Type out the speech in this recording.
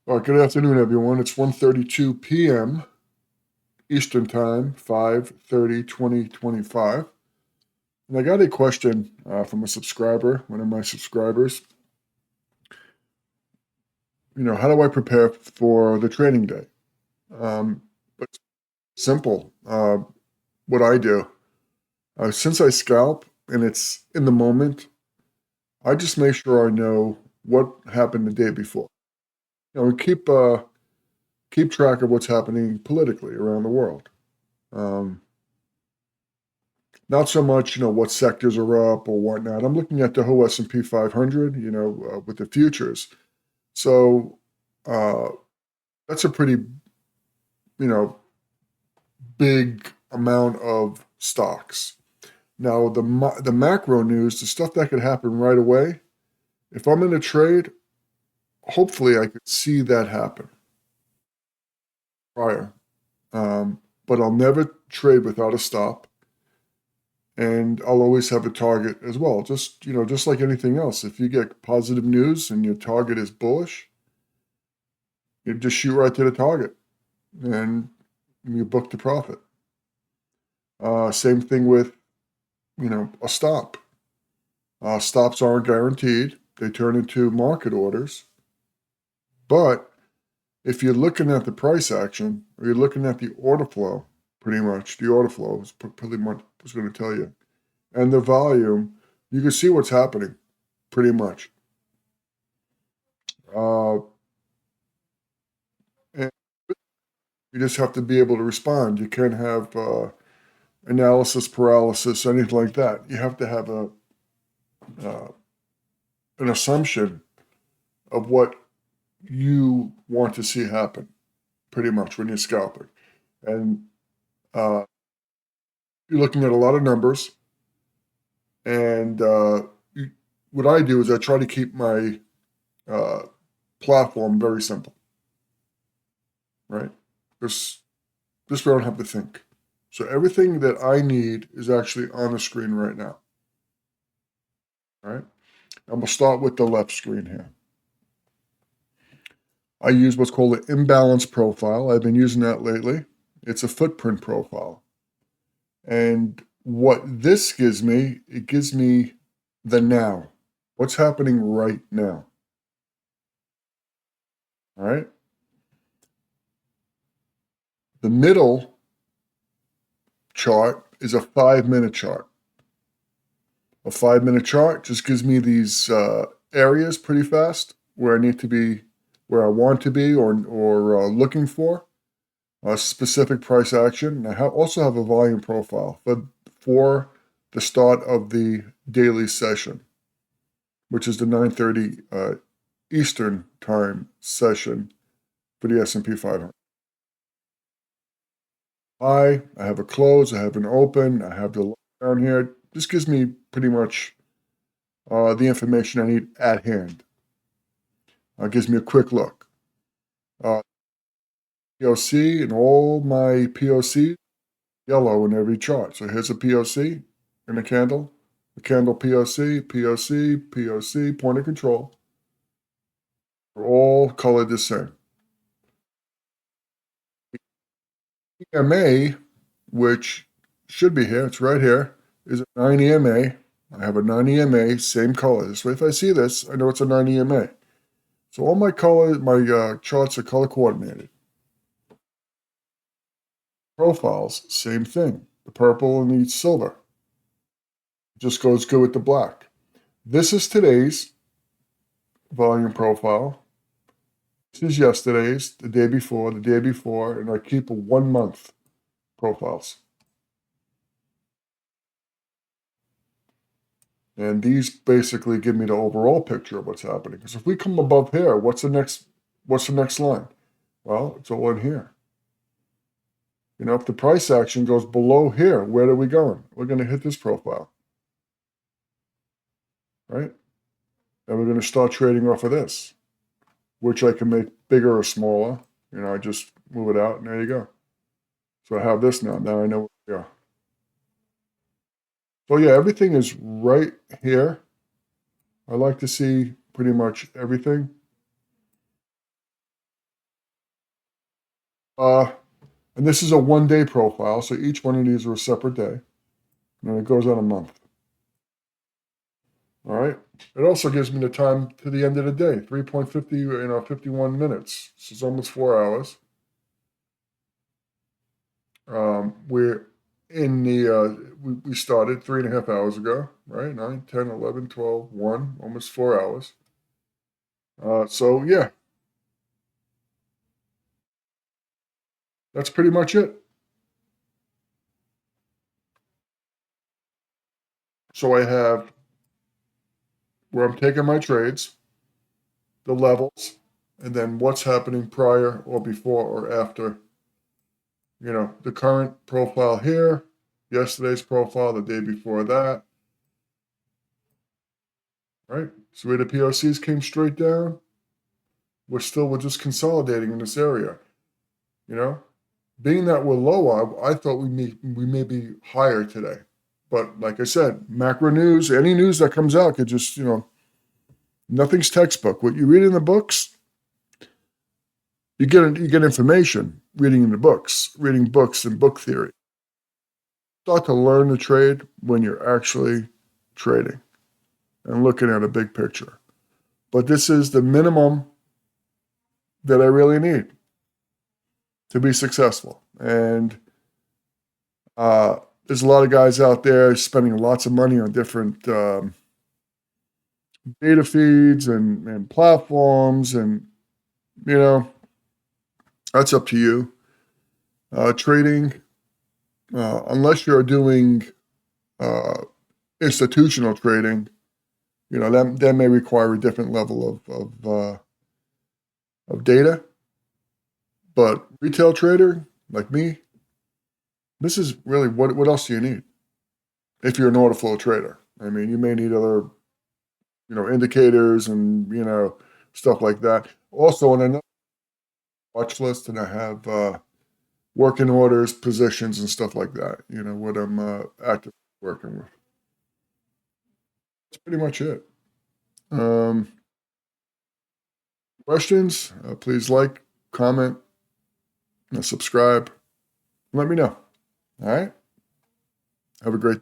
All right, good afternoon, everyone. It's 1:32 p.m. Eastern Time, 5/30/2025. And I got a question from a subscriber, one of my subscribers. How do I prepare for the trading day? But simple. What I do, since I scalp and it's in the moment, I just make sure I know what happened the day before. And keep track of what's happening politically around the world. Um, Not so much, what sectors are up or whatnot. I'm looking at the whole S&P 500, with the futures. So uh, that's a pretty, you know, big amount of stocks. Now, the macro news, the stuff that could happen right away, if I'm in a trade, hopefully I could see that happen prior. But I'll never trade without a stop. And I'll always have a target as well. Just like anything else, if you get positive news and your target is bullish, you just shoot right to the target and you book the profit. Same thing with, a stop. Stops aren't guaranteed. They turn into market orders. But if you're looking at the price action or you're looking at the order flow, pretty much the order flow is pretty much what's going to tell you. And the volume, you can see what's happening pretty much. Uh, and you just have to be able to respond. You can't have analysis paralysis, anything like that. You have to have uh, an assumption of what you want to see happen, pretty much when you're scalping. And uh, you're looking at a lot of numbers. And what I do is I try to keep my uh, platform very simple, right? This way I don't have to think. So everything that I need is actually on the screen right now. All right. I'm going to start with the left screen here. I use what's called an imbalance profile. I've been using that lately. It's a footprint profile. And what this gives me, it gives me the now. What's happening right now. All right. The middle chart is a 5-minute chart. A 5-minute chart just gives me these areas pretty fast where I need to be, where I want to be, or looking for a specific price action. And I also have a volume profile for the start of the daily session, which is the 9:30 Eastern time session for the S&P 500. I have a close, I have an open, I have the down here. This gives me pretty much the information I need at hand. Gives me a quick look. POC and all my POCs, yellow in every chart. So here's a POC and a candle POC, POC, POC, point of control. They're all colored the same. EMA, which should be here, it's right here, is a 9 EMA. I have a 9 EMA, same color. So if I see this, I know it's a 9 EMA. So all my charts are color coordinated. Profiles, same thing. The purple and the silver. Just goes good with the black. This is today's volume profile. This is yesterday's, the day before, and I keep 1 month profiles. And these basically give me the overall picture of what's happening. Because if we come above here, what's the next line? Well, it's all in here. If the price action goes below here, where are we going? We're going to hit this profile, right? And we're going to start trading off of this, which I can make bigger or smaller. I just move it out, and there you go. So I have this now. Now I know where we are. So yeah, everything is right here. I like to see pretty much everything. And this is a 1-day profile, so each one of these are a separate day. And it goes on a month. All right. It also gives me the time to the end of the day, 3.50, 51 minutes. This is almost 4 hours. We're in the, we started 3.5 hours ago, right? 9, 10, 11, 12, 1, almost 4 hours. So yeah, that's pretty much it. So I have where I'm taking my trades, the levels, and then what's happening prior or before or after, the current profile here, yesterday's profile, the day before that, right? So where the POCs came straight down, we're just consolidating in this area, you know? Being that we're low, I thought we may be higher today. But like I said, macro news, any news that comes out could just, nothing's textbook. What you read in the books, you get information reading in the books, reading books and book theory. Start to learn the trade when you're actually trading and looking at a big picture. But this is the minimum that I really need to be successful. And there's a lot of guys out there spending lots of money on different data feeds and platforms, and that's up to you. Trading, unless you're doing institutional trading, that may require a different level of data. But retail trader like me, this is really what else do you need if you're an order flow trader? I mean, you may need other indicators and stuff like that. Also, on another watch list, and I have working orders, positions, and stuff like that. What I'm actively working with. That's pretty much it. Um, Questions? Please like, comment, subscribe. Let me know. All right. Have a great